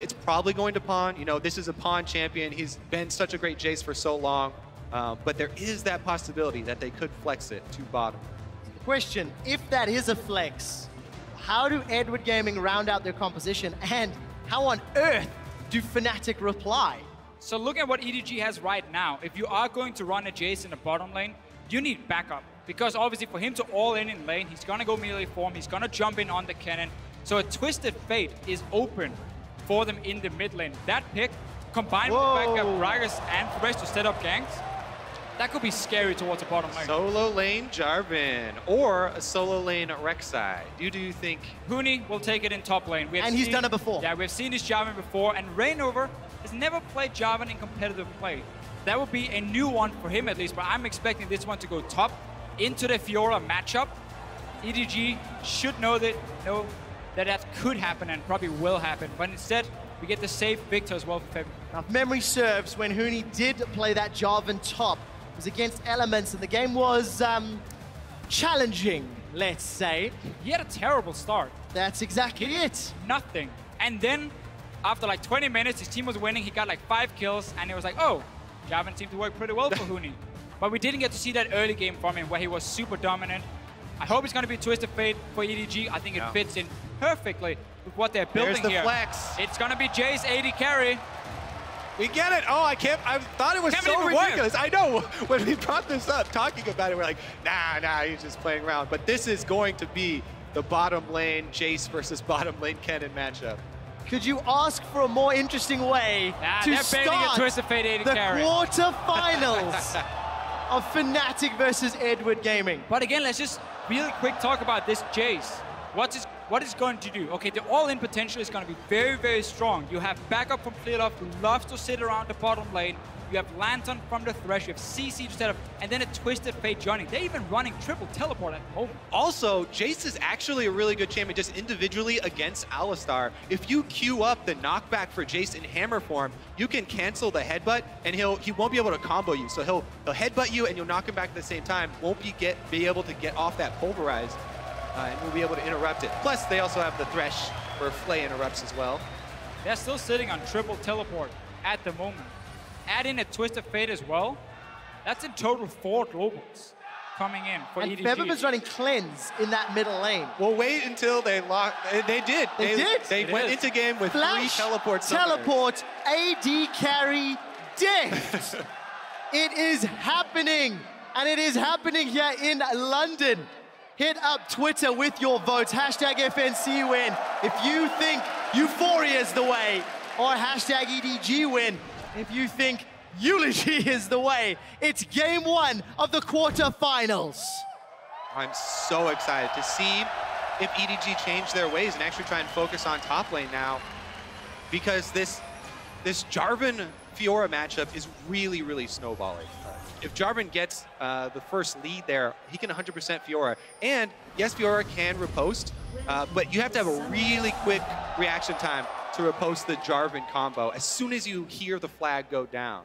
It's probably going to Pawn. You know, this is a Pawn champion. He's been such a great Jace for so long. But there is that possibility that they could flex it to bottom. Question, if that is a flex, how do Edward Gaming round out their composition, and how on earth do Fnatic reply? So look at what EDG has right now. If you are going to run a Jace in the bottom lane, you need backup. Because obviously for him to all in lane, he's going to go melee form, he's going to jump in on the cannon. So a Twisted Fate is open for them in the mid lane. That pick, combined with backup Gragas and Thresh to set up ganks, that could be scary towards the bottom lane. Solo lane Jarvan, or a solo lane Rek'Sai. Do you think? Huni will take it in top lane. And he's done it before. Yeah, we've seen this Jarvan before, and Reignover has never played Jarvan in competitive play. That would be a new one for him at least, but I'm expecting this one to go top into the Fiora matchup. EDG should know that could happen and probably will happen, but instead we get the safe Victor as well for Feb. Now, if memory serves, when Huni did play that Jarvan top, it was against Elements, and the game was challenging, let's say. He had a terrible start. That's exactly it. Nothing. And then, after like 20 minutes, his team was winning, he got like 5 kills, and it was like, oh, Jarvan seemed to work pretty well for Huni. But we didn't get to see that early game from him where he was super dominant. I hope it's going to be Twisted Fate for EDG. I think it fits in perfectly with what they're building here. There's the flex. It's going to be Jace AD carry. We get it. Oh, I thought it was so ridiculous. I know. When we brought this up, talking about it, we're like, nah, he's just playing around. But this is going to be the bottom lane Jace versus bottom lane Kennen matchup. Could you ask for a more interesting way to start a Twisted Fate AD the carry. quarterfinals of Fnatic versus Edward Gaming? But again, let's just really quick talk about this Jace. What it's going to do? Okay, the all-in potential is going to be very, very strong. You have backup from Fleelov, who loves to sit around the bottom lane. You have Lantern from the Thresh, you have CC to set up, and then a Twisted Fate joining. They're even running triple teleport at the moment. Also, Jace is actually a really good champion just individually against Alistar. If you queue up the knockback for Jace in hammer form, you can cancel the headbutt, and he won't be able to combo you. So he'll headbutt you, and you'll knock him back at the same time. Won't be able to get off that pulverize, and we'll be able to interrupt it. Plus, they also have the Thresh where Flay interrupts as well. They're still sitting on triple teleport at the moment. Add in a Twisted Fate as well. That's in total 4 globals coming in for EDG. And Febum is running cleanse in that middle lane. Well, wait until they lock. They did. They went into game with Flash, 3 teleports. Teleport, AD carry, death. It is happening, and it is happening here in London. Hit up Twitter with your votes. Hashtag FNCWin if you think Euphoria is the way, or hashtag EDG win if you think Eulogy is the way. It's game 1 of the quarterfinals. I'm so excited to see if EDG change their ways and actually try and focus on top lane now, because this Jarvan Fiora matchup is really, really snowballing. If Jarvan gets the first lead there, he can 100% Fiora. And yes, Fiora can riposte, but you have to have a really quick reaction time to riposte the Jarvan combo as soon as you hear the flag go down.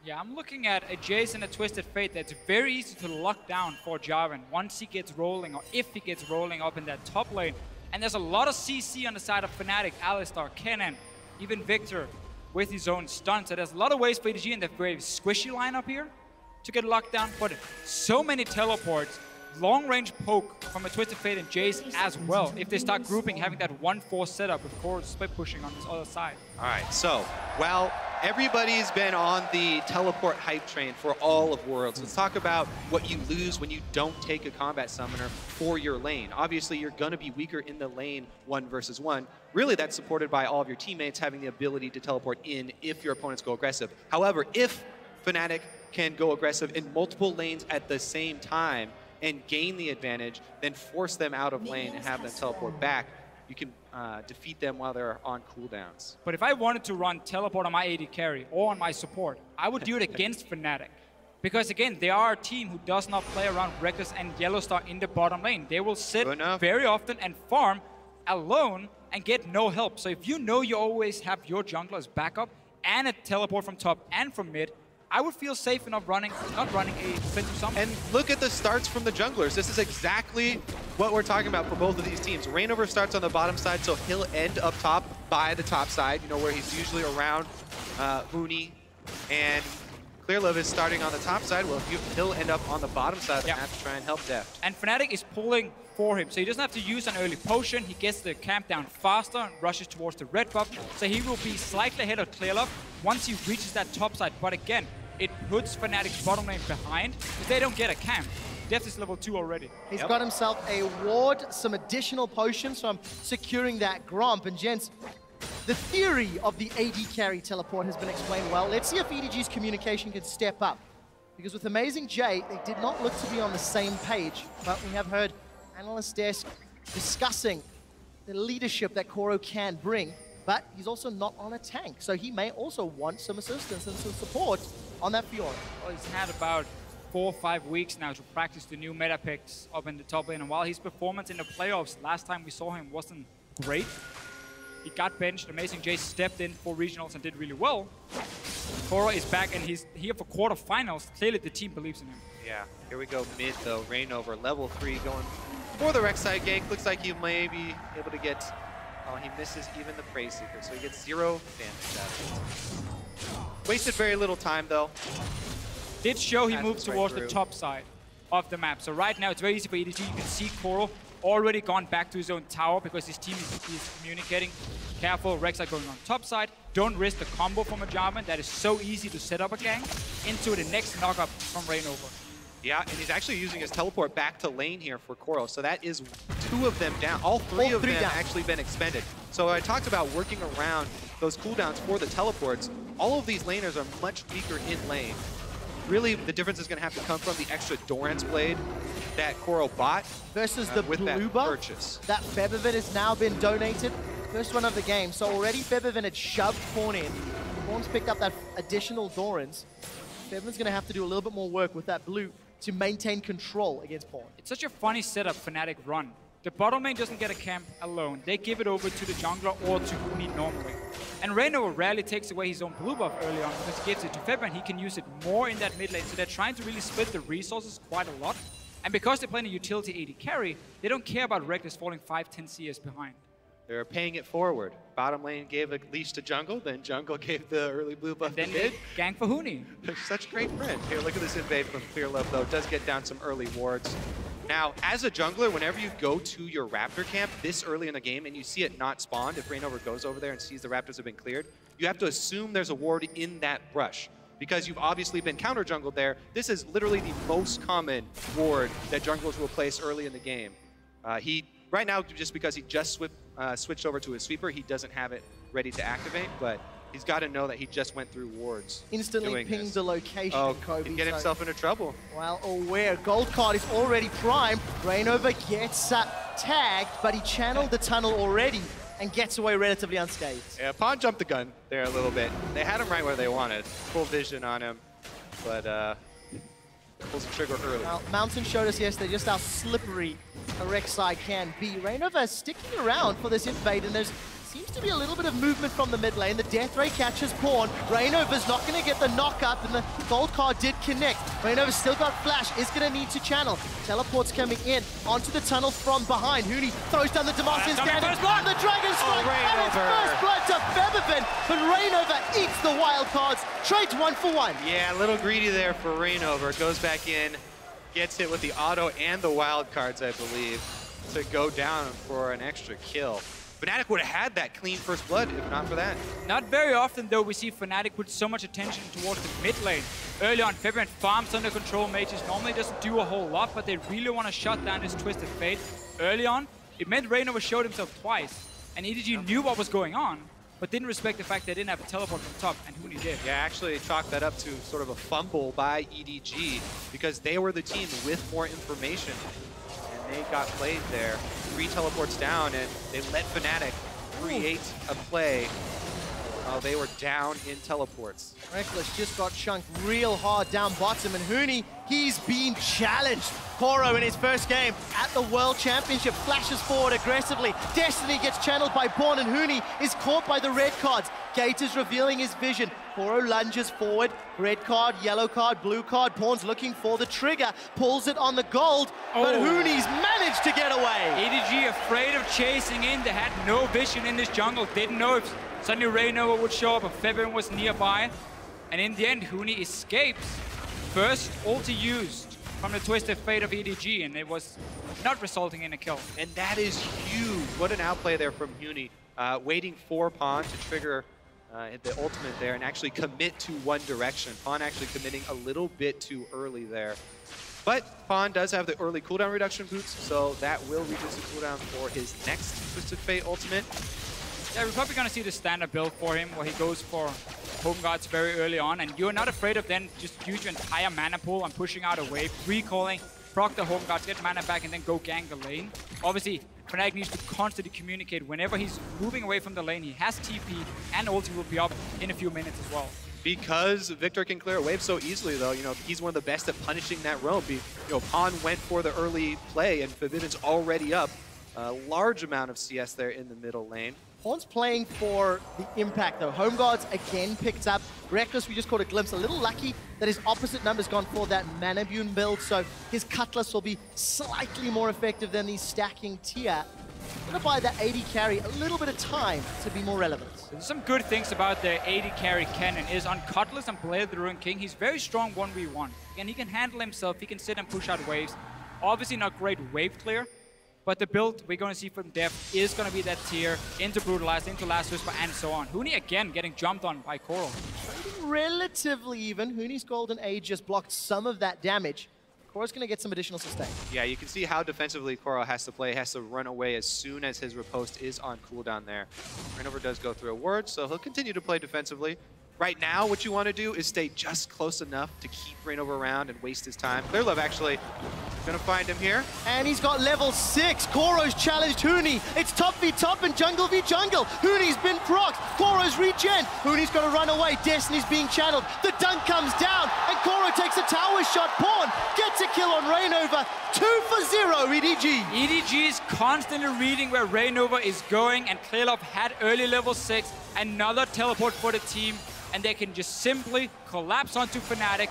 Yeah, I'm looking at a Jace and a Twisted Fate that's very easy to lock down for Jarvan once he gets rolling, or if he gets rolling up in that top lane. And there's a lot of CC on the side of Fnatic, Alistar, Kennen, even Victor with his own stun. So there's a lot of ways for EDG in the very squishy lineup here to get locked down, but so many teleports, long-range poke from a Twisted Fate and Jace as well, if they start grouping, having that 1-4 setup with core split pushing on this other side. All right, so, while everybody's been on the teleport hype train for all of Worlds, let's talk about what you lose when you don't take a combat summoner for your lane. Obviously, you're going to be weaker in the lane 1 versus 1. Really, that's supported by all of your teammates having the ability to teleport in if your opponents go aggressive. However, if Fnatic can go aggressive in multiple lanes at the same time and gain the advantage, then force them out of lane and have them teleport back, you can defeat them while they're on cooldowns. But if I wanted to run teleport on my AD carry or on my support, I would do it against Fnatic. Because again, they are a team who does not play around Reckless and Yellowstar in the bottom lane. They will sit very often and farm alone and get no help. So if you know you always have your jungler as backup and a teleport from top and from mid, I would feel safe enough not running a defensive summon. And look at the starts from the junglers. This is exactly what we're talking about for both of these teams. Reignover starts on the bottom side, so he'll end up top by the top side, you know, where he's usually around Huni. And Clearlove is starting on the top side. Well, he'll end up on the bottom side of the map to try and help Deft. And Fnatic is pulling for him, so he doesn't have to use an early potion. He gets the camp down faster and rushes towards the red buff, so he will be slightly ahead of Clearlove once he reaches that top side. But again, it puts Fnatic's bottom lane behind because they don't get a camp. Deft is level 2 already. He's got himself a ward, some additional potions from securing that Gromp. And gents, the theory of the AD carry teleport has been explained well. Let's see if EDG's communication can step up. Because with Amazing J, they did not look to be on the same page. But we have heard Analyst Desk discussing the leadership that Koro can bring. But he's also not on a tank. So he may also want some assistance and some support on that Fiora. Well, he's had about 4 or 5 weeks now to practice the new meta picks up in the top lane. And while his performance in the playoffs last time we saw him wasn't great, he got benched. Amazing J stepped in for regionals and did really well. Koro is back and he's here for quarterfinals. Clearly the team believes in him. Yeah, here we go mid though. Reignover, level 3, going for the Rek'Sai gank. Looks like he may be able to get, oh, he misses even the Prey Seeker, so he gets 0 damage out of it. Wasted very little time though. Did show he moved Passes right towards through. the top side of the map. So right now it's very easy for EDG. You can see Koro already gone back to his own tower because his team is communicating. Careful, Rek'Sai going on top side. Don't risk the combo from a Jarvan. That is so easy to set up a gank into the next knock-up from Reignover. Yeah, and he's actually using his teleport back to lane here for Koro. So that is 2 of them down. All three of them down. actually been expended. So I talked about working around those cooldowns for the teleports. All of these laners are much weaker in lane. Really, the difference is going to have to come from the extra Doran's Blade that Koro bought Versus the with blue that buff. purchase. That Feathervin has now been donated. First one of the game. So already Feathervin had shoved Korn in. Korn's picked up that additional Dorans. Feathervin's going to have to do a little bit more work with that blue to maintain control against Korn. It's such a funny setup Fnatic run. The bottom lane doesn't get a camp alone. They give it over to the jungler or to Huni normally. And Reignover rarely takes away his own blue buff early on because he gives it to Feathervin. He can use it more in that mid lane. So they're trying to really split the resources quite a lot. And because they're playing a utility AD carry, they don't care about Reckless falling 5-10 CS behind. They're paying it forward. Bottom lane gave a leash to jungle, then jungle gave the early blue buff Then to they mid. gank for Huni. They're such great friends. Here, look at this invade from Clearlove, though. It does get down some early wards. Now, as a jungler, whenever you go to your Raptor camp this early in the game and you see it not spawned, if Reignover goes over there and sees the Raptors have been cleared, you have to assume there's a ward in that brush. Because you've obviously been counter-jungled there, this is literally the most common ward that junglers will place early in the game. Right now, just because he just switched over to his sweeper, he doesn't have it ready to activate, but he's got to know that he just went through wards. Instantly pinged the location, Oh, Kobe. he'd get himself into trouble. Well aware. Gold card is already primed. Reignover gets tagged, but he channeled the tunnel already and gets away relatively unscathed. Yeah, Pawn jumped the gun there a little bit. They had him right where they wanted. Full vision on him, but pulls the trigger early. Well, Mountain showed us yesterday just how slippery a Rek'Sai can be. Reignover sticking around for this invade, and there's seems to be a little bit of movement from the mid lane. The Death Ray catches Pawn. Reignover's not going to get the knock-up, and the gold card did connect. Reignover's still got flash, is going to need to channel. Teleport's coming in onto the tunnel from behind. Huni throws down the Damascus standing, and the Dragon Strike, and it's first blood to Feathervin, but Reignover eats the wild cards, trades 1 for 1. Yeah, a little greedy there for Reignover. Goes back in, gets hit with the auto and the wild cards, I believe, to go down for an extra kill. Fnatic would have had that clean first blood if not for that. Not very often, though, we see Fnatic put so much attention towards the mid lane. Early on, Feathervin farms under control mages. Normally doesn't do a whole lot, but they really want to shut down this Twisted Fate. Early on, it meant Reignover showed himself twice, and EDG knew what was going on, but didn't respect the fact they didn't have a teleport from top, and Huni did. Yeah, actually chalked that up to sort of a fumble by EDG because they were the team with more information. They got played there. 3 teleports down, and they let Fnatic create a play while they were down in teleports. Reckless just got chunked real hard down bottom, and Huni, he's been challenged Koro in his first game at the World Championship flashes forward aggressively. Destiny gets channeled by Pawn, and Huni is caught by the red cards. Gate is revealing his vision. Koro lunges forward. Red card, yellow card, blue card. Pawn's looking for the trigger. Pulls it on the gold, but Huni's managed to get away. EDG afraid of chasing in. They had no vision in this jungle. Didn't know if suddenly Raynova would show up, if Febiven was nearby. And in the end, Huni escapes. First ulti used from the Twisted Fate of EDG, and it was not resulting in a kill. And that is huge. What an outplay there from Huni. Waiting for Pawn to trigger the ultimate there and actually commit to one direction. Pawn actually committing a little bit too early there. But Pawn does have the early cooldown reduction boots, so that will reduce the cooldown for his next Twisted Fate ultimate. Yeah, we're probably going to see the standard build for him, where he goes for Home Guards very early on, and you're not afraid of then just use your entire mana pool and pushing out a wave, recalling, proc the Home Guards, get mana back, and then go gank the lane. Obviously, Fnatic needs to constantly communicate. Whenever he's moving away from the lane, he has TP, and ulti will be up in a few minutes as well. Because Victor can clear a wave so easily, though, he's one of the best at punishing that roam. Pawn went for the early play, and Forbidden's already up. A large amount of CS there in the middle lane. Pawn's playing for the impact, though. Home Guards again picked up. Reckless, we just caught a glimpse. A little lucky that his opposite number's gone for that Manabune build, so his Cutlass will be slightly more effective than the stacking tier. Gonna buy that AD carry a little bit of time to be more relevant. There's some good things about the AD carry Kennen is on Cutlass and Blade of the Ruined King. He's very strong 1v1. And he can handle himself, he can sit and push out waves. Obviously not great wave clear, but the build we're going to see from Def is going to be that tier into Brutalize, into Last Whisper, and so on. Huni again getting jumped on by Coral. Trading relatively even. Huni's Golden Age just blocked some of that damage. Koro's going to get some additional sustain. Yeah, you can see how defensively Koro has to play. He has to run away as soon as his riposte is on cooldown there. Rainover does go through a ward, so he'll continue to play defensively. Right now, what you want to do is stay just close enough to keep Rainover around and waste his time. Clearlove actually gonna find him here. And he's got level 6. Koro's challenged Huni. It's top v top and jungle v jungle. Huni's been procced. Koro's regen. Huni's gonna run away. Destiny's being channeled. The dunk comes down and Koro takes a tower shot. Pawn gets a kill on Rainover. 2-for-0 EDG. EDG is constantly reading where Rainover is going, and Clearlove had early level 6. Another teleport for the team, and they can just simply collapse onto Fnatic.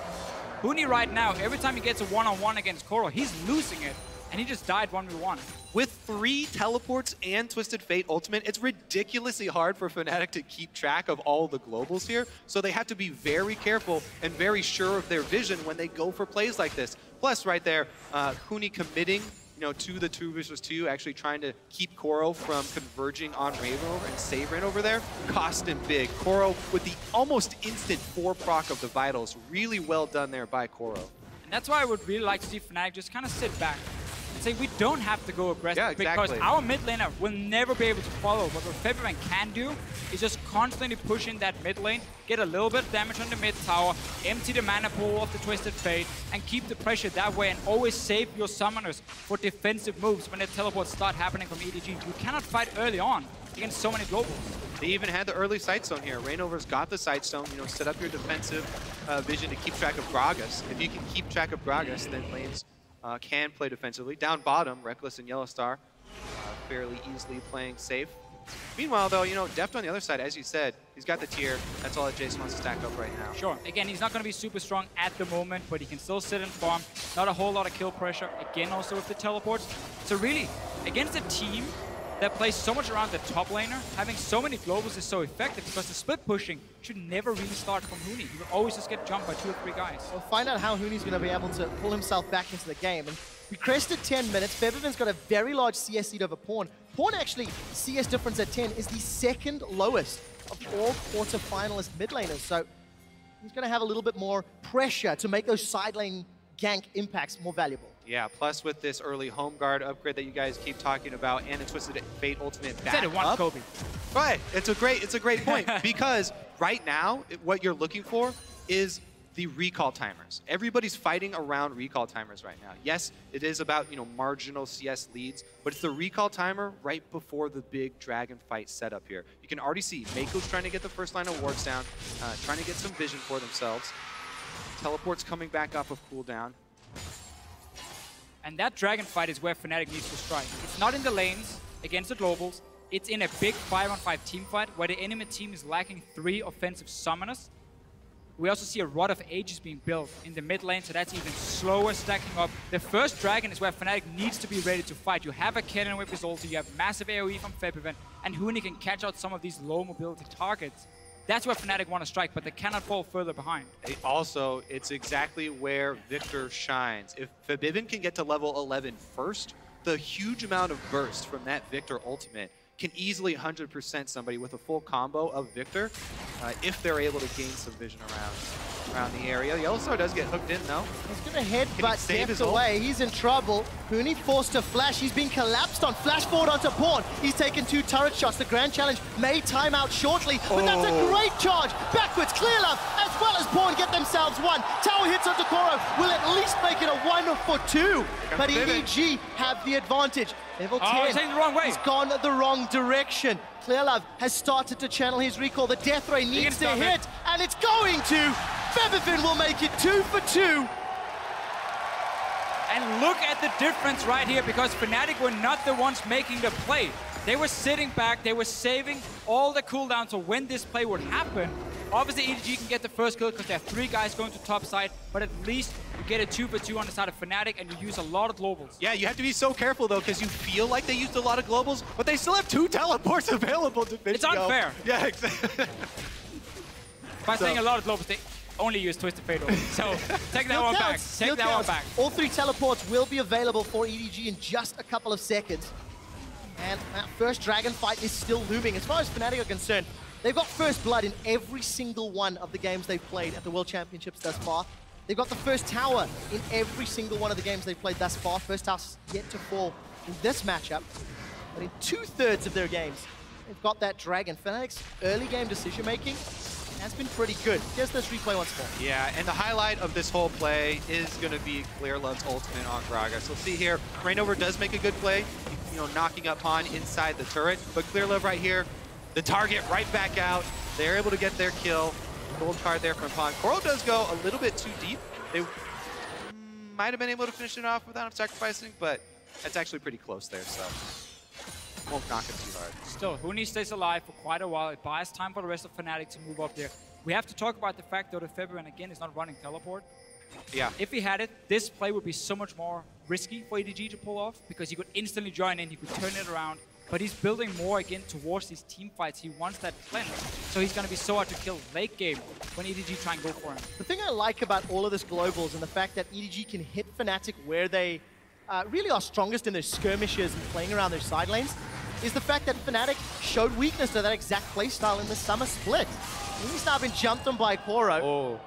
Huni right now, every time he gets a one-on-one against Koro, he's losing it, and he just died 1v1. With 3 teleports and Twisted Fate ultimate, it's ridiculously hard for Fnatic to keep track of all the globals here, so they have to be very careful and very sure of their vision when they go for plays like this. Plus, right there, Huni committing to the 2v2, actually trying to keep Koro from converging on Rainover and save Rainover there, cost him big. Koro with the almost instant 4 proc of the Vitals, really well done there by Koro. And that's why I would really like to see Fnatic just kind of sit back and say we don't have to go aggressive, because our mid laner will never be able to follow. But what Febiven can do is just constantly push in that mid lane, get a little bit of damage on the mid tower, empty the mana pool of the Twisted Fate, and keep the pressure that way, and always save your summoners for defensive moves when the teleports start happening from EDG. You cannot fight early on against so many globals. They even had the early sight stone here. Rainover's got the sight stone, set up your defensive vision to keep track of Gragas. If you can keep track of Gragas, then lanes can play defensively. Down bottom, Reckless and Yellowstar fairly easily playing safe. Meanwhile, though, Deft on the other side, as you said, he's got the tier. That's all that Jason wants to stack up right now. Sure. Again, he's not going to be super strong at the moment, but he can still sit and farm. Not a whole lot of kill pressure. Again, also with the teleports. So really, against a team that plays so much around the top laner, having so many globals is so effective, because the split pushing should never really start from Huni. He will always just get jumped by 2 or 3 guys. We'll find out how Huni's going to be able to pull himself back into the game. And we crested 10 minutes. Febiven's got a very large CS lead over Pawn. Pawn actually, CS difference at 10 is the 2nd lowest of all quarter-finalist mid laners. So he's going to have a little bit more pressure to make those side lane gank impacts more valuable. Yeah, plus with this early home guard upgrade that you guys keep talking about, and a Twisted Fate ultimate back said it once, up. Kobe. Right, it's a great point, because right now, what you're looking for is the recall timers. Everybody's fighting around recall timers right now. Yes, it is about, marginal CS leads, but it's the recall timer right before the big dragon fight setup here. You can already see Mako's trying to get the first line of wards down, trying to get some vision for themselves. Teleport's coming back up of cooldown. And that dragon fight is where Fnatic needs to strike. It's not in the lanes against the globals. It's in a big 5-on-5 team fight where the enemy team is lacking 3 offensive summoners. We also see a rod of ages being built in the mid lane, so that's even slower stacking up. The first dragon is where Fnatic needs to be ready to fight. You have a cannon with his ulti, you have massive AoE from Febiven, and Huni can catch out some of these low mobility targets. That's where Fnatic want to strike, but they cannot fall further behind. Also, it's exactly where Victor shines. If Febiven can get to level 11 first, the huge amount of burst from that Victor ultimate can easily 100% somebody with a full combo of Victor if they're able to gain some vision around the area. Yellowstar does get hooked in though. He's gonna headbutt Deft away. He's in trouble. Huni forced to flash. He's been collapsed on. Flash forward onto Pawn. He's taken 2 turret shots. The Grand Challenge may time out shortly, but that's a great charge. Backwards, clear love, as well as Pawn get themselves 1. Tower hits onto Koro. Will at least make it a 1 for 2. But EDG have the advantage. Level 10. He's taking the wrong way. He's gone the wrong direction. Clearlove has started to channel his recall. The death ray needs to hit, and it's going to. Febiven will make it 2 for 2. And look at the difference right here, because Fnatic were not the ones making the play. They were sitting back, they were saving all the cooldowns so when this play would happen. Obviously, EDG can get the first kill because there are 3 guys going to top side, but at least you get a 2 for 2 on the side of Fnatic and you use a lot of globals. Yeah, you have to be so careful though, because you feel like they used a lot of globals, but they still have 2 teleports available to It's unfair. Yeah, exactly. By saying a lot of globals, they only use Twisted Fate over. So take that one back. Take that one back. All 3 teleports will be available for EDG in just a couple of seconds. And that first dragon fight is still looming. As far as Fnatic are concerned, they've got first blood in every single one of the games they've played at the World Championships thus far. They've got the first tower in every single one of the games they've played thus far. First tower's yet to fall in this matchup. But in 2/3 of their games, they've got that dragon. Fnatic's early game decision-making has been pretty good. Here's this replay once more. Yeah, and the highlight of this whole play is going to be Clearlove's ultimate on Gragas. So see here, Reignover does make a good play, you know, knocking up Pawn inside the turret, but Clearlove right here, the target right back out. They're able to get their kill. Gold card there from Pawn. Koro does go a little bit too deep. They might have been able to finish it off without him sacrificing, but that's actually pretty close there, so won't knock him too hard. Still, Huni stays alive for quite a while. It buys time for the rest of Fnatic to move up there. We have to talk about the fact, though, that Febiven, again, is not running teleport. Yeah. If he had it, this play would be so much more risky for EDG to pull off, because he could instantly join in, he could turn it around. But he's building more again towards these team fights. He wants that cleanse. So he's going to be so hard to kill late game when EDG try and go for him. The thing I like about all of this globals and the fact that EDG can hit Fnatic where they really are strongest in their skirmishes and playing around their side lanes is the fact that Fnatic showed weakness to that exact playstyle in the summer split. He's now been jumped on by Koro. Oh,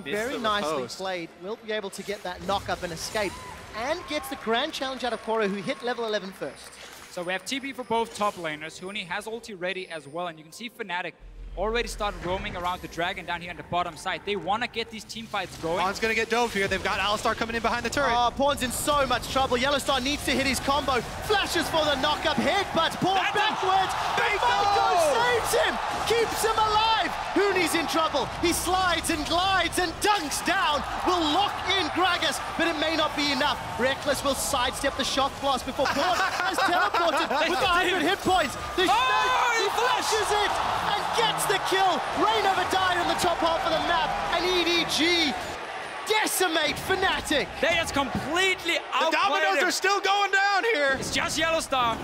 very nicely played. Will be able to get that knock up and escape. And gets the Grand Challenge out of Koro, who hit level 11 first. So we have TP for both top laners. Huni has ulti ready as well, and you can see Fnatic already started roaming around the dragon down here on the bottom side. They want to get these team fights going. Pawn's going to get dove here. They've got Alistar coming in behind the turret. Oh, Pawn's in so much trouble. Yellowstar needs to hit his combo. Flashes for the knock-up headbutt. Pawn backwards. Maiko saves him. Keeps him alive. Huni's in trouble. He slides and glides and dunks down. Will lock in Gragas, but it may not be enough. Reckless will sidestep the shock blast before Pawn has teleported with 100 hit points. The he flashes it and gets the kill. Reignover died on the top half of the map, and EDG decimate Fnatic. They just completely outplayed The dominoes are still going down here. It's just Yellowstar.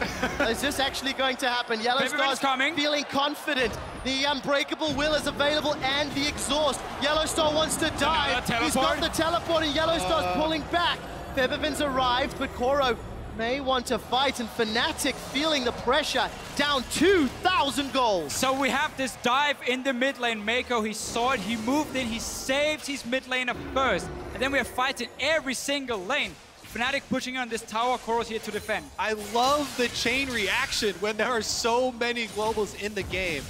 Is this actually going to happen? Yellowstar's coming. Feeling confident. The Unbreakable Will is available and the Exhaust. Yellowstar wants to dive. He's got the teleport and Yellowstar's pulling back. Febiven's arrived, but Koro may want to fight, and Fnatic feeling the pressure, down 2,000 goals. So we have this dive in the mid lane. Maiko, he saw it, he moved in, he saves his mid laner first. And then we are fighting every single lane. Fnatic pushing on this tower, Koro's here to defend. I love the chain reaction when there are so many globals in the game.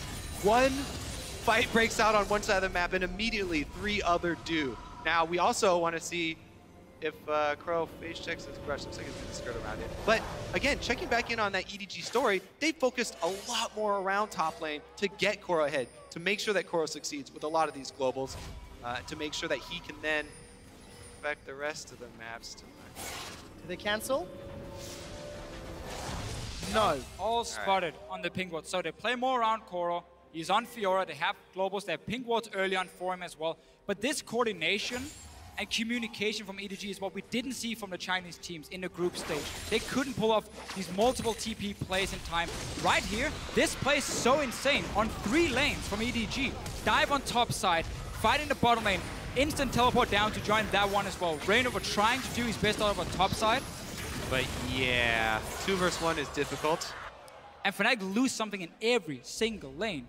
One fight breaks out on one side of the map and immediately 3 other do. Now, we also want to see if Crow face checks his brush. Looks like he's going to skirt around it. But again, checking back in on that EDG story, they focused a lot more around top lane to get Koro ahead, to make sure that Koro succeeds with a lot of these globals, to make sure that he can then affect the rest of the maps. They cancel? No. All spotted on the pink ward. So they play more around Koro. He's on Fiora. They have globals. They have pink wards early on for him as well. But this coordination and communication from EDG is what we didn't see from the Chinese teams in the group stage. They couldn't pull off these multiple TP plays in time. Right here, this play is so insane. On 3 lanes from EDG. Dive on top side, fight in the bottom lane, instant teleport down to join that one as well. Reignover trying to do his best out of a top side. But yeah, 2 versus 1 is difficult. And Fnatic lose something in every single lane.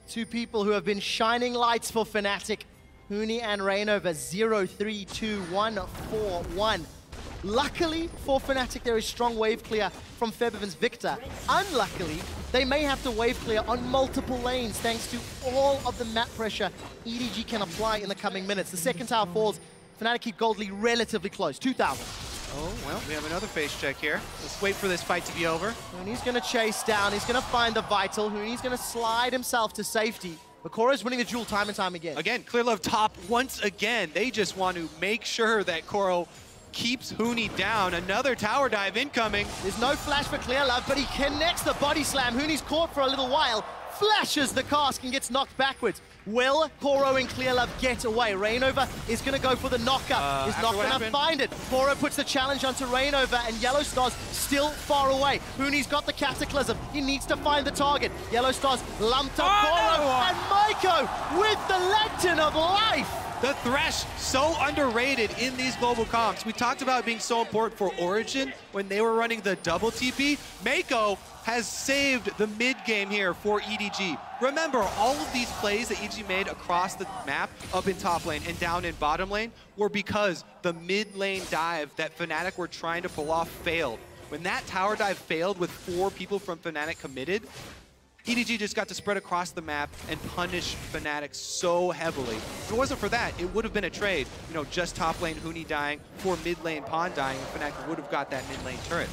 2 people who have been shining lights for Fnatic. Huni and Reignover, 0-3, 2-1, 4-1. Luckily for Fnatic, there is strong wave clear from Febiven's Victor. Unluckily, they may have to wave clear on multiple lanes thanks to all of the map pressure EDG can apply in the coming minutes. The second tower falls. Fnatic keep Gold Lead relatively close, 2,000. Oh, well, we have another face check here. Let's wait for this fight to be over. Huni's going to chase down. He's going to find the Vital. Huni's going to slide himself to safety. But Koro's winning the duel time and time again. Again, Clearlove top once again. They just want to make sure that Koro keeps Huni down. Another tower dive incoming. There's no flash for Clearlove, but he connects the body slam. Huni's caught for a little while, flashes the cask and gets knocked backwards. Will Koro and Clearlove get away? Reignover is going to go for the knocker. He's not going to find it. Koro puts the challenge onto Reignover, and Yellow Star's still far away. Huni's got the Cataclysm. He needs to find the target. Yellow Star's lumped up Koro, and Maiko with the Lantern of Life. The Thresh, so underrated in these global comps. We talked about it being so important for Origin when they were running the double TP. Maiko has saved the mid game here for EDG. Remember, all of these plays that EDG made across the map, up in top lane and down in bottom lane, were because the mid lane dive that Fnatic were trying to pull off failed. When that tower dive failed with 4 people from Fnatic committed, EDG just got to spread across the map and punish Fnatic so heavily. If it wasn't for that, it would have been a trade. You know, just top lane Huni dying, for mid lane Pond dying, and Fnatic would have got that mid lane turret.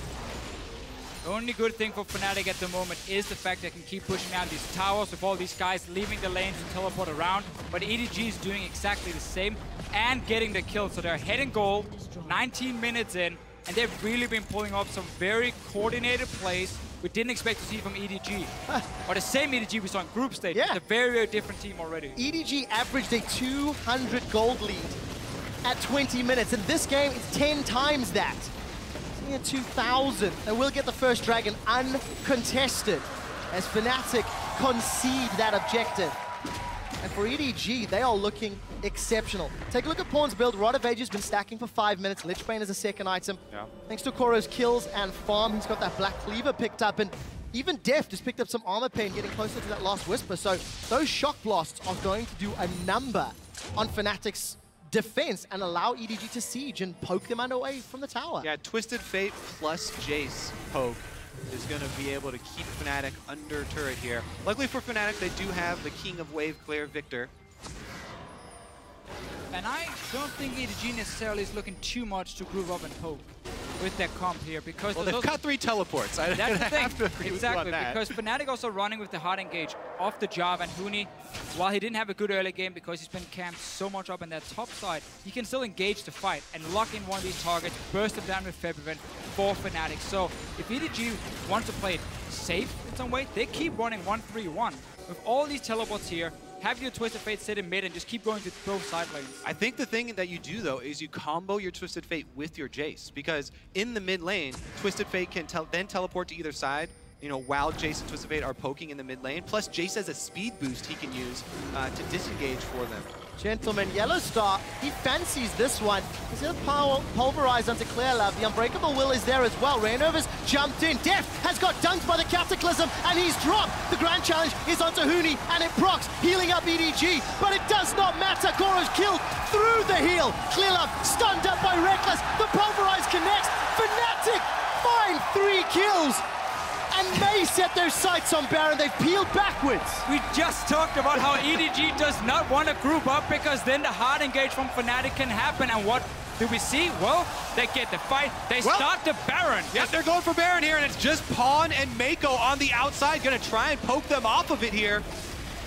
The only good thing for Fnatic at the moment is the fact they can keep pushing down these towers with all these guys leaving the lanes to teleport around. But EDG is doing exactly the same and getting the kill. So they're ahead in goal, 19 minutes in, and they've really been pulling off some very coordinated plays we didn't expect to see from EDG. Or the same EDG we saw in group stage. Yeah. It's a very, very different team already. EDG averaged a 200 gold lead at 20 minutes. In this game, it's 10 times that. It's near 2,000. And we'll get the first dragon uncontested as Fnatic concede that objective. And for EDG, they are looking exceptional. Take a look at Pawn's build. Rod of Age has been stacking for 5 minutes. Lichbane is a second item. Yeah. Thanks to Koro's kills and farm, he's got that Black Cleaver picked up. And even Deft just picked up some armor pain, getting closer to that last Whisper. So those shock blasts are going to do a number on Fnatic's defense and allow EDG to siege and poke them away from the tower. Yeah, Twisted Fate plus Jace poke is going to be able to keep Fnatic under turret here. Luckily for Fnatic, they do have the King of Wave Clear, Victor. And I don't think EDG necessarily is looking too much to groove up and poke with their comp here, because well, they've got 3 teleports. That's the thing. Have to agree exactly, with you on that. Because Fnatic also running with the hard engage off the Jarvan, and Huni, while he didn't have a good early game because he's been camped so much up in that top side, he can still engage the fight and lock in one of these targets, burst them down with Febiven for Fnatic. So if EDG wants to play it safe in some way, they keep running 1-3-1. With all these teleports here, have your Twisted Fate sit in mid and just keep going to both side lanes. I think the thing that you do, though, is you combo your Twisted Fate with your Jace, because in the mid lane, Twisted Fate can then teleport to either side, you know, while Jace and Twisted Fate are poking in the mid lane. Plus, Jace has a speed boost he can use to disengage for them. Gentlemen, Yellow Star, he fancies this one. He's going to pulverize onto Clearlove. The Unbreakable Will is there as well. Reignover's jumped in. Deft has got dunked by the Cataclysm, and he's dropped. The Grand Challenge is onto Huni, and it procs, healing up EDG. But it does not matter. Koro's killed through the heal. Clearlove stunned up by Reckless. The pulverize connects. Fnatic find 3 kills. And may set their sights on Baron. They've peeled backwards. We just talked about how EDG does not want to group up, because then the hard engage from Fnatic can happen. And what do we see? Well, they get the fight. They start the Baron. Yep, they're going for Baron here, and it's just Pawn and Maiko on the outside, going to try and poke them off of it here.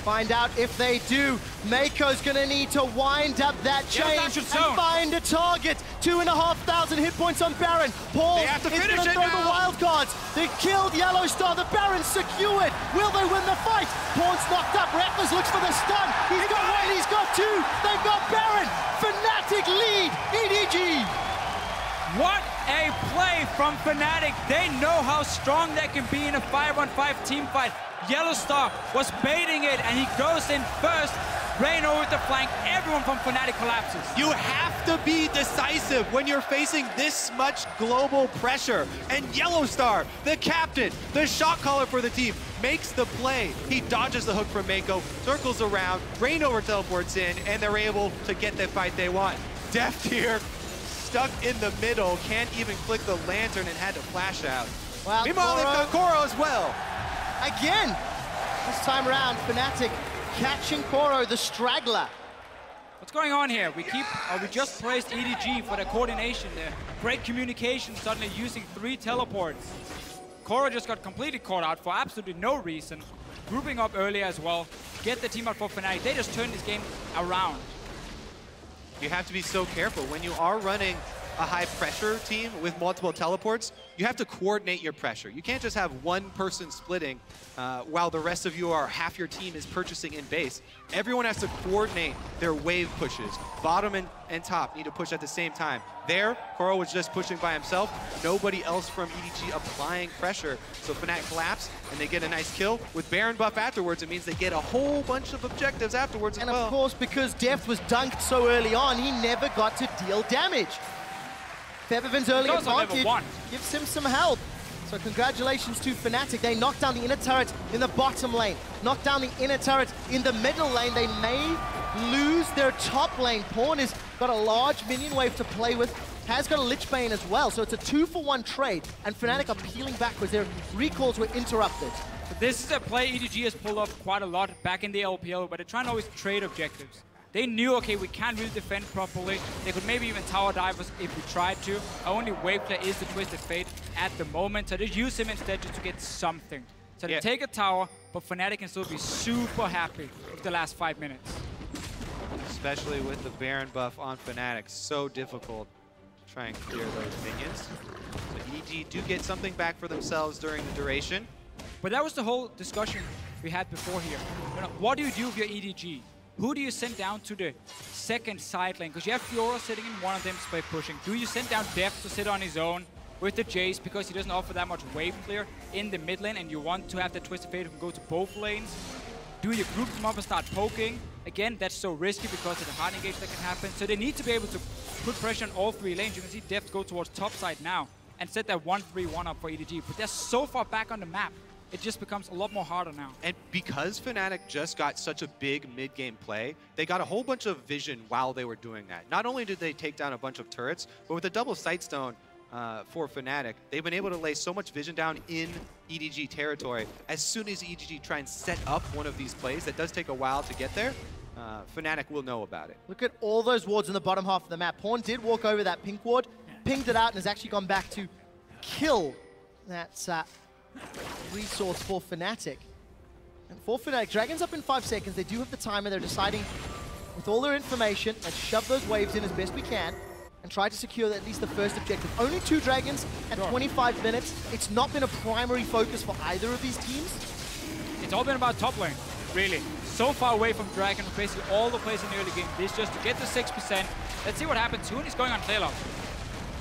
Find out if they do. Mako's gonna need to wind up that chain and find a target. 2,500 hit points on Baron. Paul is gonna throw the wild cards. They killed Yellow Star. The Baron's secured. Will they win the fight? Pawn's knocked up. Reckless looks for the stun. He's got one, he's got two. They've got Baron. Fnatic lead. EDG. What a play from Fnatic. They know how strong they can be in a 5-on-5 team fight. Yellow Star was baiting it, and he goes in first. Rain over the flank. Everyone from Fnatic collapses. You have to be decisive when you're facing this much global pressure. And Yellow Star, the captain, the shot caller for the team, makes the play. He dodges the hook from Mako, circles around, Rain over teleports in, and they're able to get the fight they want. Deft here, stuck in the middle, can't even click the lantern and had to flash out. Wow, meanwhile, they've got Koro as well. Again, this time around, Fnatic catching Koro, the straggler. What's going on here? We just praised EDG for their coordination there. Great communication, suddenly using 3 teleports. Koro just got completely caught out for absolutely no reason. Grouping up earlier as well. Get the team out for Fnatic. They just turned this game around. You have to be so careful. When you are running a high pressure team with multiple teleports, you have to coordinate your pressure. You can't just have one person splitting while the rest of you are, half your team is purchasing in base. Everyone has to coordinate their wave pushes. Bottom and top need to push at the same time. There, Koro was just pushing by himself. Nobody else from EDG applying pressure. So Fnatic collapse and they get a nice kill. With Baron buff afterwards, it means they get a whole bunch of objectives afterwards as well. And of course, because Deft was dunked so early on, he never got to deal damage. Febiven's early advantage gives him some help. So congratulations to Fnatic. They knocked down the inner turret in the bottom lane, knocked down the inner turret in the middle lane. They may lose their top lane. Pawn has got a large minion wave to play with, has got a Lich Bane as well. So it's a 2-for-1 trade, and Fnatic are peeling backwards. Their recalls were interrupted. But this is a play EDG has pulled off quite a lot back in the LPL, but they're trying to always trade objectives. They knew, okay, we can't really defend properly. They could maybe even tower dive us if we tried to. Our only wave player is the Twisted Fate at the moment, so just use him instead just to get something. So they take a tower, but Fnatic can still be super happy with the last 5 minutes. Especially with the Baron buff on Fnatic. So difficult to try and clear those minions. So EDG do get something back for themselves during the duration. But that was the whole discussion we had before here. You know, what do you do with your EDG? Who do you send down to the second side lane? Because you have Fiora sitting in one of them split pushing. Do you send down Deft to sit on his own with the Jace because he doesn't offer that much wave clear in the mid lane and you want to have the Twisted Fate who can go to both lanes? Do you group them up and start poking? Again, that's so risky because of the hard engage that can happen. So they need to be able to put pressure on all 3 lanes. You can see Deft go towards top side now and set that 1-3-1 up for EDG. But they're so far back on the map. It just becomes a lot more harder now. And because Fnatic just got such a big mid-game play, they got a whole bunch of vision while they were doing that. Not only did they take down a bunch of turrets, but with a double Sightstone for Fnatic, they've been able to lay so much vision down in EDG territory. As soon as EDG try and set up one of these plays, that does take a while to get there, Fnatic will know about it. Look at all those wards in the bottom half of the map. Pawn did walk over that pink ward, pinged it out, and has actually gone back to kill that resource for Fnatic. And for Fnatic, Dragon's up in 5 seconds. They do have the timer. They're deciding with all their information, let's shove those waves in as best we can and try to secure at least the first objective. Only 2 Dragons at 25 minutes. It's not been a primary focus for either of these teams. It's all been about top lane, really. So far away from Dragon, basically all the plays in the early game. This just to get to 6%. Let's see what happens. Hoon is going on Clearlove.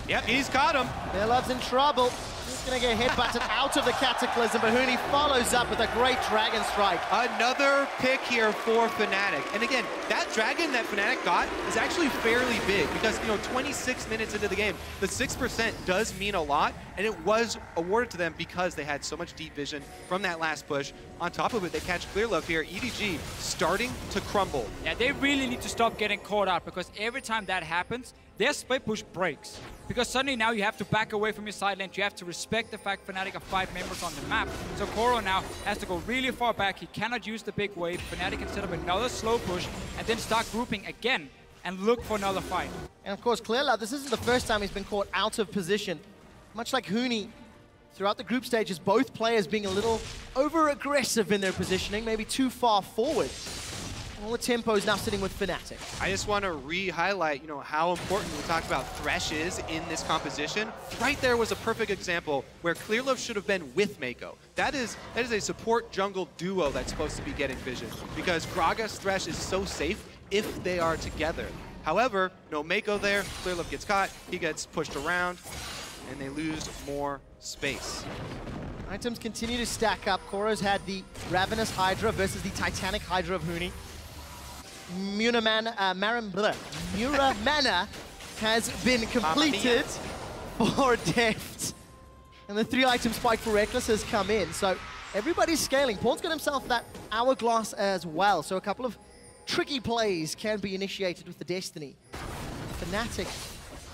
Yep, he's got him. Clearlove's in trouble. He's going to get headbutted out of the Cataclysm, but Hooney follows up with a great Dragon Strike. Another pick here for Fnatic. And again, that Dragon that Fnatic got is actually fairly big because, you know, 26 minutes into the game, the 6% does mean a lot, and it was awarded to them because they had so much deep vision from that last push. On top of it, they catch Clearlove here. EDG starting to crumble. Yeah, they really need to stop getting caught out because every time that happens, their split push breaks. Because suddenly now you have to back away from your side lane. You have to respect the fact Fnatic are 5 members on the map. So Koro now has to go really far back. He cannot use the big wave. Fnatic can set up another slow push and then start grouping again and look for another fight. And of course, Clearlove, this isn't the first time he's been caught out of position. Much like Hooney, throughout the group stages, both players being a little over-aggressive in their positioning, maybe too far forward. All the tempo is now sitting with Fnatic. I just want to re-highlight, how important we talk about Thresh is in this composition. Right there was a perfect example where Clearlove should have been with Mako. That is a support jungle duo that's supposed to be getting vision, because Gragas Thresh is so safe if they are together. However, no Mako there, Clearlove gets caught, he gets pushed around, and they lose more space. Items continue to stack up. Koro's had the Ravenous Hydra versus the Titanic Hydra of Huni. Muramana has been completed for Deft. And the 3-item spike for Reckless has come in. So everybody's scaling. Pawn's got himself that Hourglass as well. So a couple of tricky plays can be initiated with the Destiny. Fnatic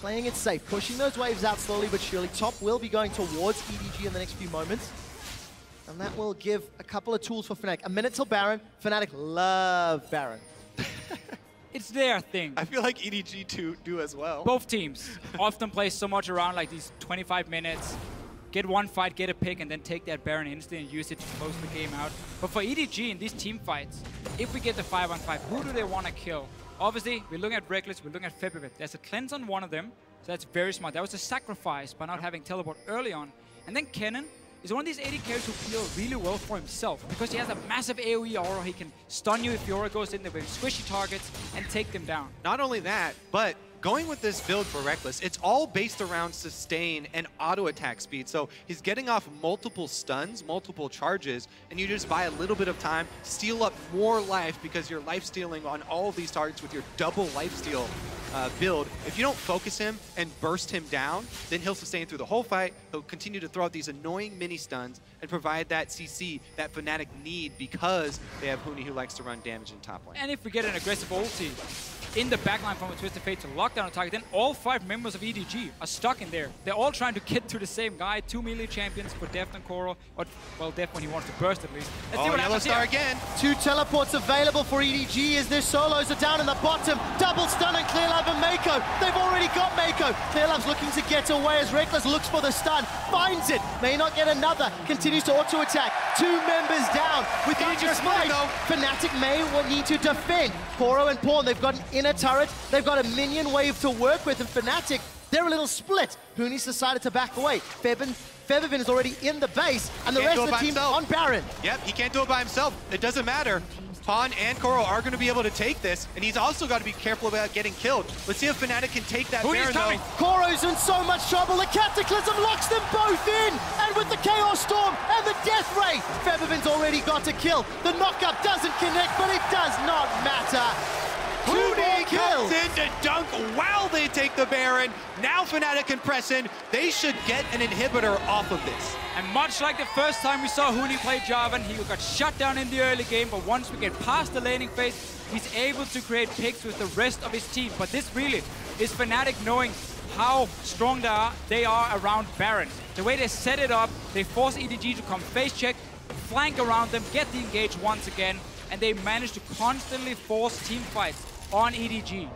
playing it safe, pushing those waves out slowly but surely. Top will be going towards EDG in the next few moments. And that will give a couple of tools for Fnatic. A minute till Baron. Fnatic love Baron. It's their thing. I feel like EDG do as well. Both teams often play so much around like these 25 minutes, get one fight, get a pick, and then take that Baron instantly and use it to close the game out. But for EDG in these team fights, if we get the 5-on-5, who do they want to kill? Obviously, we're looking at Reckless, we're looking at Febivit. There's a cleanse on one of them, so that's very smart. That was a sacrifice by not having teleport early on. And then Kennen is one of these AD carries who play really well for himself because he has a massive AoE aura. He can stun you if the aura goes in there with squishy targets and take them down. Not only that, but going with this build for Reckless, it's all based around sustain and auto attack speed. So he's getting off multiple stuns, multiple charges, and you just buy a little bit of time, steal up more life because you're life stealing on all of these targets with your double life steal build. If you don't focus him and burst him down, then he'll sustain through the whole fight. He'll continue to throw out these annoying mini stuns and provide that CC that Fnatic need because they have Huni who likes to run damage in top lane. And if we get an aggressive ulti in the backline from a Twisted Fate to lock down a target, then all 5 members of EDG are stuck in there. They're all trying to get to the same guy. 2 melee champions for Deft and Koro. Or, well, Deft when he wants to burst at least. Let's see what Yellow happens Star here. again. 2 teleports available for EDG as their solos are down in the bottom. Double stun on Clearlove and Mako. They've already got Mako. Clearlove's looking to get away as Reckless looks for the stun. Finds it. May not get another. Continues to auto-attack. 2 members down. With Dangerous Might, Fnatic may need to defend. Koro and Pawn, they've got an inner turret. They've got a minion wave to work with, and Fnatic, they're a little split. Huni's decided to back away. Febivin is already in the base, and the rest of the team on Baron. Yep, he can't do it by himself. It doesn't matter. Pawn and Koro are going to be able to take this, and he's also got to be careful about getting killed. Let's see if Fnatic can take that Baron, though. Koro's in so much trouble. The Cataclysm locks them both in, and with the Chaos Storm and the Death Ray, Febivin's already got a kill. The knockup doesn't connect, but it does not matter. Huni comes in to dunk while they take the Baron. Now Fnatic can press in. They should get an inhibitor off of this. And much like the first time we saw Huni play Jarvan, he got shut down in the early game, but once we get past the laning phase, he's able to create picks with the rest of his team. But this really is Fnatic knowing how strong they are around Baron. The way they set it up, they force EDG to come face check, flank around them, get the engage once again, and they manage to constantly force team fights on EDG.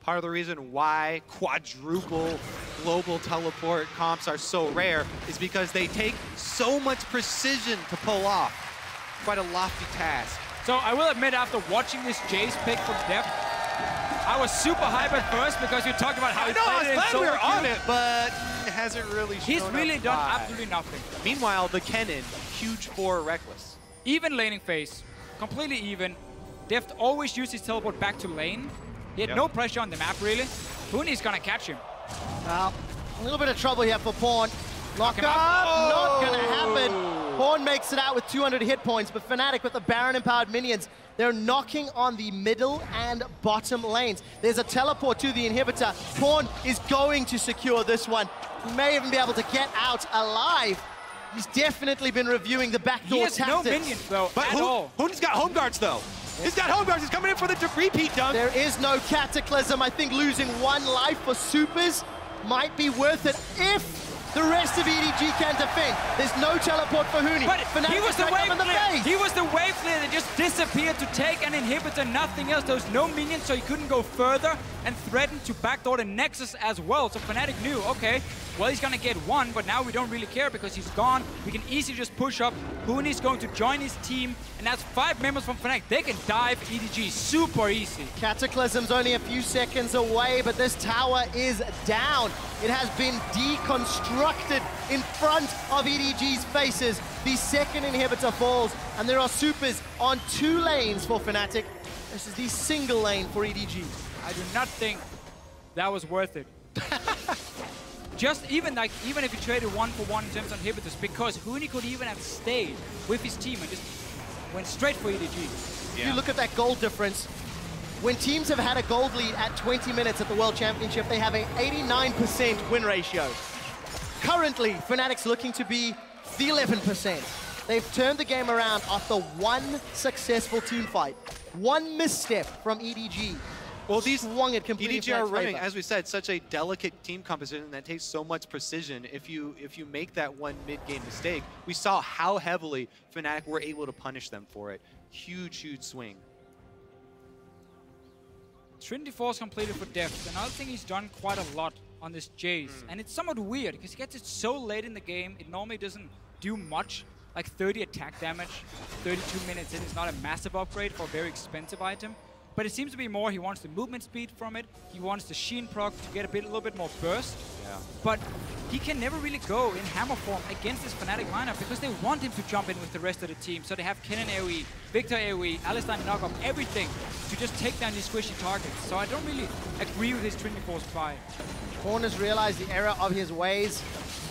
Part of the reason why quadruple global teleport comps are so rare is because they take so much precision to pull off. Quite a lofty task. So I will admit, after watching this Jace pick from Deft, I was super hyped at first because you talked about how he played it in solo we were on queue. it, but hasn't really shown He's really up done why. absolutely nothing. Meanwhile, the Kennen, huge for Reckless. Even laning phase, completely even. Deft always used his teleport back to lane. He had no pressure on the map, really. Huni's gonna catch him. Well, a little bit of trouble here for Pawn. Lock up, not gonna happen. Pawn makes it out with 200 hit points, but Fnatic with the Baron-empowered minions, they're knocking on the middle and bottom lanes. There's a teleport to the inhibitor. Pawn is going to secure this one. He may even be able to get out alive. He's definitely been reviewing the backdoor tactics. He has no minions, though, But at all. Huni's got home guards, though. He's got home guards. He's coming in for the repeat dunk. There is no Cataclysm. I think losing 1 life for supers might be worth it if the rest of EDG can defend. There's no teleport for Huni. But Fnatic he was the right wave up in the clear. face. He was the wave clear that just disappeared to take an inhibitor, nothing else. There was no minions, so he couldn't go further and threatened to backdoor the Nexus as well. So Fnatic knew, okay, well, he's gonna get one, but now we don't really care because he's gone. We can easily just push up. Huni's going to join his team, and that's 5 members from Fnatic. They can dive EDG super easy. Cataclysm's only a few seconds away, but this tower is down. It has been deconstructed in front of EDG's faces. The second inhibitor falls, and there are supers on 2 lanes for Fnatic. This is the single lane for EDG. I do not think that was worth it. Just even if you traded 1-for-1 in terms of inhibitors, because Huni could even have stayed with his team and just went straight for EDG. If you look at that gold difference, when teams have had a gold lead at 20 minutes at the World Championship, they have an 89% win ratio. Currently, Fnatic's looking to be the 11%. They've turned the game around after 1 successful teamfight. 1 misstep from EDG. Well, these swung it completely EDG are running, favor. as we said, such a delicate team composition that takes so much precision. If you make that one mid-game mistake, we saw how heavily Fnatic were able to punish them for it. Huge, huge swing. Trinity Force completed for Deft. Another thing he's done quite a lot on this Jace, and it's somewhat weird because he gets it so late in the game. It normally doesn't do much, like 30 attack damage, 32 minutes in. It's not a massive upgrade for a very expensive item. But it seems to be more, he wants the movement speed from it, he wants the Sheen proc to get a little bit more burst. Yeah. But he can never really go in hammer form against this Fnatic lineup because they want him to jump in with the rest of the team. So they have Kennen AoE, Victor AoE, Alistar knock off everything to just take down these squishy targets. So I don't really agree with his Trinity Force buy. Korn has realized the error of his ways,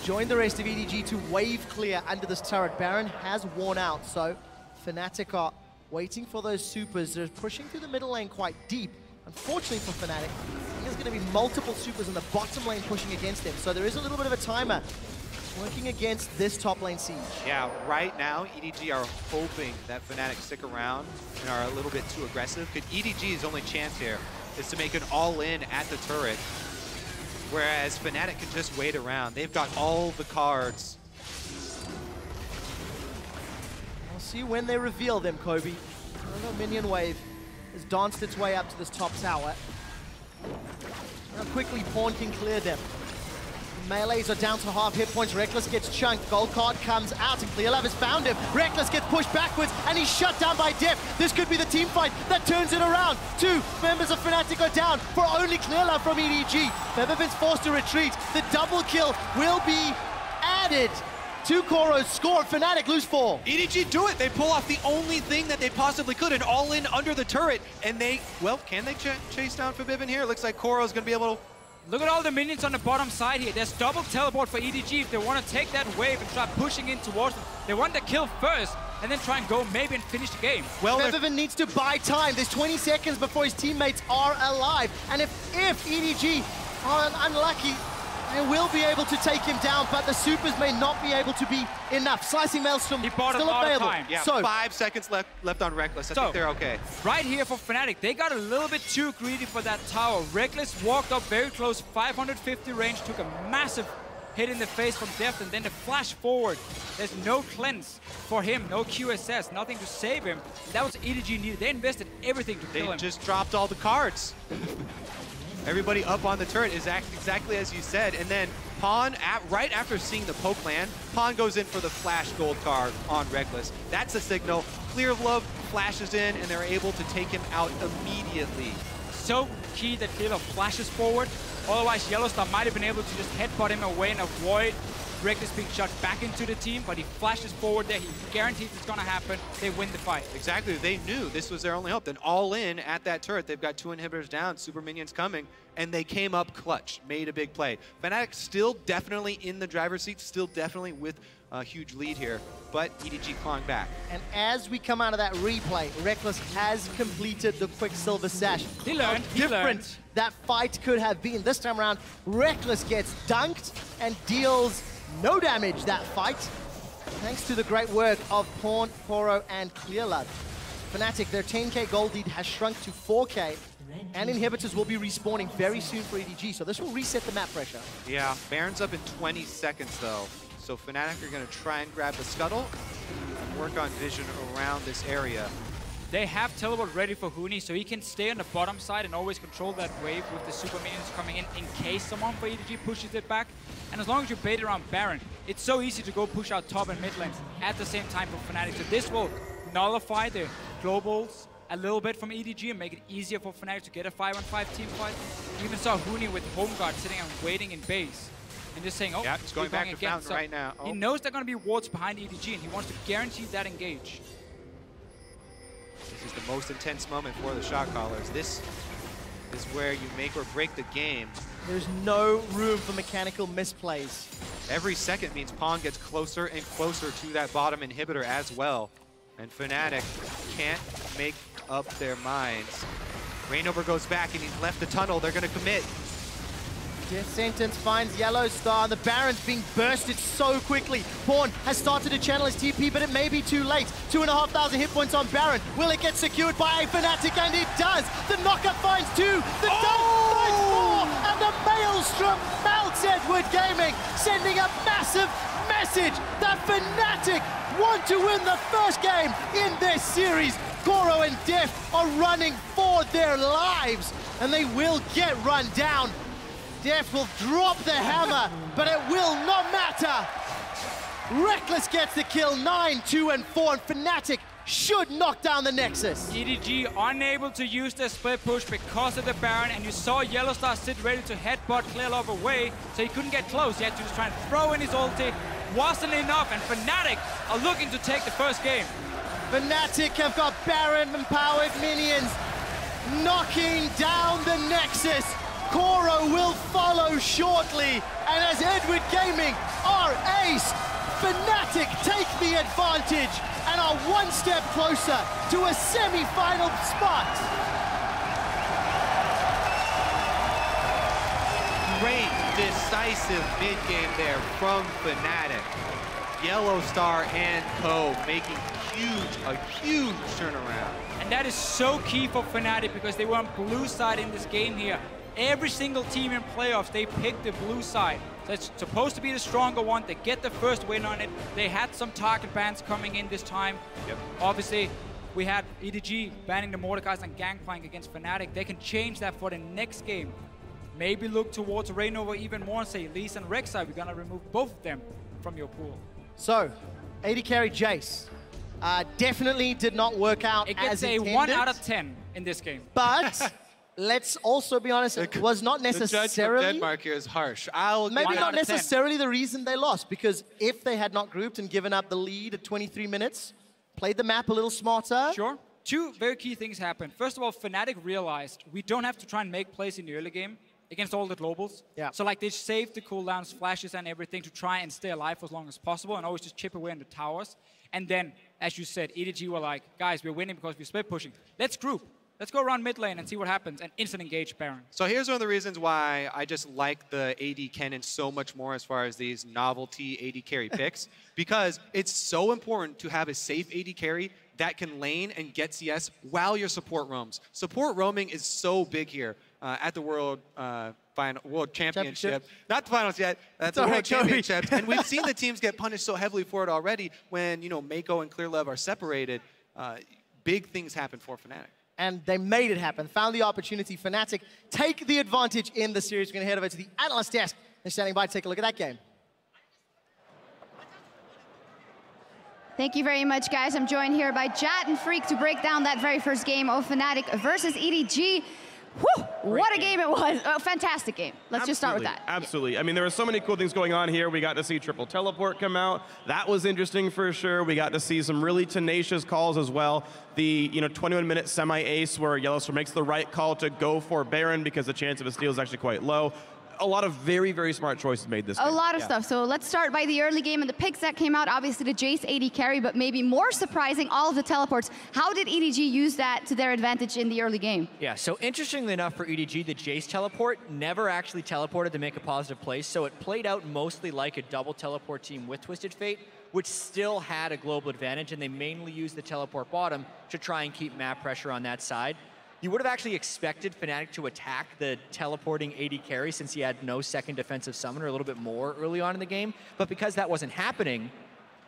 joined the rest of EDG to wave clear under this turret. Baron has worn out, so Fnatic are waiting for those supers. They're pushing through the middle lane quite deep. Unfortunately for Fnatic, I think there's going to be multiple supers in the bottom lane pushing against them. So there is a little bit of a timer working against this top lane siege. Yeah, right now, EDG are hoping that Fnatic stick around and are a little bit too aggressive. Because EDG's only chance here is to make an all-in at the turret, whereas Fnatic can just wait around. They've got all the cards. See when they reveal them, Kobe. Another minion wave has danced its way up to this top tower. How quickly Pawn can clear them. Melees are down to half hit points. Rekkles gets chunked. Gold card comes out, and Clearlove has found him. Rekkles gets pushed backwards, and he's shut down by Deft. This could be the team fight that turns it around. 2 members of Fnatic are down for only Clearlove from EDG. Featherfin's forced to retreat. The double kill will be added to Koro's score. Fnatic lose 4. EDG do it. They pull off the only thing that they possibly could, an all-in under the turret. And they, well, can they chase down Forbidden here? It looks like Koro's going to be able to... Look at all the minions on the bottom side here. There's double teleport for EDG if they want to take that wave and start pushing in towards them. They want the kill first and then try and go maybe and finish the game. Well, Featherfin needs to buy time. There's 20 seconds before his teammates are alive. And if EDG are unlucky, they will be able to take him down, but the supers may not be able to be enough. Slicing Maelstrom still available. Yeah, so 5 seconds left on Rekkles. I think they're okay. Right here for Fnatic, they got a little bit too greedy for that tower. Rekkles walked up very close, 550 range, took a massive hit in the face from Deft, and then the flash forward. There's no cleanse for him, no QSS, nothing to save him. That was EDG needed. They invested everything to kill him. They just dropped all the cards. Everybody up on the turret is exactly as you said, and then Pawn, right after seeing the poke land, Pawn goes in for the flash gold card on Rekkles. That's a signal. Clearlove flashes in, and they're able to take him out immediately. So key that Clearlove flashes forward. Otherwise, Yellowstar might have been able to just headbutt him away and avoid Rekkles being shot back into the team, but he flashes forward there. He guarantees it's going to happen. They win the fight. Exactly. They knew this was their only hope. Then all in at that turret. They've got 2 inhibitors down, super minions coming, and they came up clutch, made a big play. Fnatic still definitely in the driver's seat, still definitely with a huge lead here, but EDG clawing back. And as we come out of that replay, Rekkles has completed the Quicksilver Sash. He learned. How different that fight could have been. This time around, Rekkles gets dunked and deals no damage that fight, thanks to the great work of Pawn, Koro, and Clearlove. Fnatic, their 10k gold lead has shrunk to 4k, and inhibitors will be respawning very soon for EDG, so this will reset the map pressure. Yeah, Baron's up in 20 seconds though, so Fnatic are going to try and grab the scuttle and work on vision around this area. they have teleport ready for Huni, so he can stay on the bottom side and always control that wave with the super minions coming in case someone for EDG pushes it back. And as long as you bait around Baron, it's so easy to go push out top and mid lanes at the same time for Fnatic. So this will nullify the globals a little bit from EDG and make it easier for Fnatic to get a 5-on-5 team fight. You even saw Huni with Home Guard sitting and waiting in base. And just saying, oh, yeah, it's going back to again. Fountain So right now. Oh. He knows they're going to be wards behind EDG, and he wants to guarantee that engage. This is the most intense moment for the shot callers. This is where you make or break the game. There's no room for mechanical misplays. Every second means Pawn gets closer and closer to that bottom inhibitor as well. And Fnatic can't make up their minds. Reignover goes back and he's left the tunnel. They're going to commit. Death Sentence finds Yellow Star, and the Baron's being bursted so quickly. Pawn has started to channel his TP, but it may be too late. 2,500 hit points on Baron. Will it get secured by Fnatic? And it does. The knockup finds 2. The dunk finds 4. And the Maelstrom melts Edward Gaming, sending a massive message that Fnatic want to win the first game in this series. Koro and Def are running for their lives, and they will get run down. Def will drop the hammer, but it will not matter. Reckless gets the kill, 9, 2, and 4, and Fnatic should knock down the Nexus. EDG unable to use their split push because of the Baron, and you saw Yellowstar sit ready to headbutt Clearlove away, so he couldn't get close. He had to just try and throw in his ulti. Wasn't enough, and Fnatic are looking to take the first game. Fnatic have got Baron-empowered minions knocking down the Nexus. Koro will follow shortly, and as Edward Gaming are aced, Fnatic take the advantage and are one step closer to a semi-final spot. Great decisive mid-game there from Fnatic. Yellowstar and Co making a huge turnaround. And that is so key for Fnatic because they were on blue side in this game here. Every single team in playoffs, they picked the blue side. So it's supposed to be the stronger one. They get the first win on it. They had some target bans coming in this time. Yep. Obviously, we had EDG banning the Mordekais and Gangplank against Fnatic. They can change that for the next game. Maybe look towards Reignover even more and say, Lee's and Rek'Sai, we're gonna remove both of them from your pool. So, AD carry Jace definitely did not work out It as gets a intended. 1 out of 10 in this game. But let's also be honest, it was not necessarily... The judgment of Denmark here is harsh. Maybe not 10. necessarily the reason they lost, because if they had not grouped and given up the lead at 23 minutes, played the map a little smarter... Sure. Two very key things happened. First of all, Fnatic realized we don't have to try and make plays in the early game against all the globals. Yeah. So like they saved the cooldowns, flashes and everything to try and stay alive for as long as possible and always just chip away in the towers. And then, as you said, EDG were like, guys, we're winning because we're split pushing. Let's group. Let's go around mid lane and see what happens and instant engage Baron. So here's one of the reasons why I just like the AD Kennen so much more as far as these novelty AD carry picks, because it's so important to have a safe AD carry that can lane and get CS while your support roams. Support roaming is so big here at the World Championship. Not the finals yet, at the World Championships. And we've seen the teams get punished so heavily for it already when, you know, Mako and Clearlove are separated. Big things happen for Fnatic. And they made it happen, found the opportunity. Fnatic take the advantage in the series. We're going to head over to the analyst desk. They're standing by to take a look at that game. Thank you very much, guys. I'm joined here by Jat and Freak to break down that very first game of Fnatic versus EDG. Whew, what a game it was. A fantastic game. Let's just start with that. Absolutely. I mean, there were so many cool things going on here. We got to see triple teleport come out. That was interesting for sure. We got to see some really tenacious calls as well. The 21-minute semi-ace where Yellowstar makes the right call to go for Baron because the chance of a steal is actually quite low. A lot of very, very smart choices made this game. A lot of stuff. So let's start by the early game and the picks that came out. Obviously the Jace AD carry, but maybe more surprising, all of the teleports. How did EDG use that to their advantage in the early game? Yeah, so interestingly enough for EDG, the Jace teleport never actually teleported to make a positive play, so it played out mostly like a double teleport team with Twisted Fate, which still had a global advantage, and they mainly used the teleport bottom to try and keep map pressure on that side. You would have actually expected Fnatic to attack the teleporting AD carry since he had no second defensive summoner a little bit more early on in the game, but because that wasn't happening,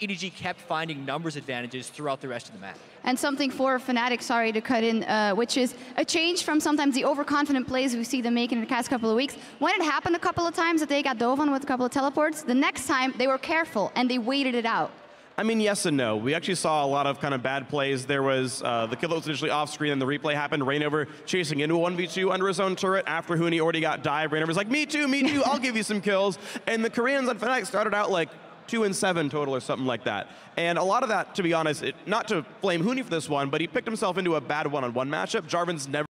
EDG kept finding numbers advantages throughout the rest of the map. And something for Fnatic, sorry to cut in, which is a change from sometimes the overconfident plays we see them making in the past couple of weeks. When it happened a couple of times that they got dove on with a couple of teleports, the next time they were careful and they waited it out. I mean, yes and no. We actually saw a lot of kind of bad plays. There was the kill that was initially off screen, and the replay happened. Reignover chasing into a 1v2 under his own turret after Huni already got dived. Reignover's like, me too, I'll give you some kills. And the Koreans on Fnatic started out like 2-7 total or something like that. And a lot of that, to be honest, not to blame Huni for this one, but he picked himself into a bad one-on-one matchup. Jarvan's never